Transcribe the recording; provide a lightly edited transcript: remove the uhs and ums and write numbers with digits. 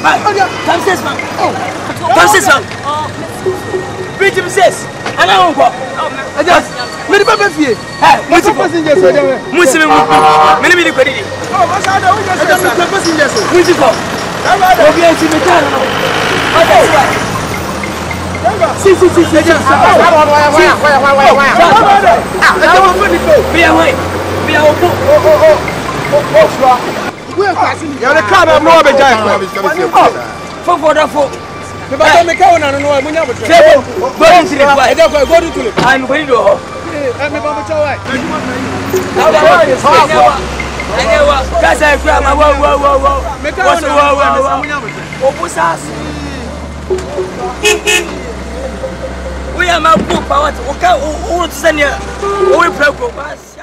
Come says man. Come says man. Bridge says. And I won't go. I just many baby fee. Hey, what's the passengers? Muslim. Many credit. Oh, what's that? I just the passengers. Which is all. I'm going to be the car. See. You're the car of Robert Jackson. For the folk. The bottom of the car, no, I'm going to go. I'm going we are my book. I want to send you. We play.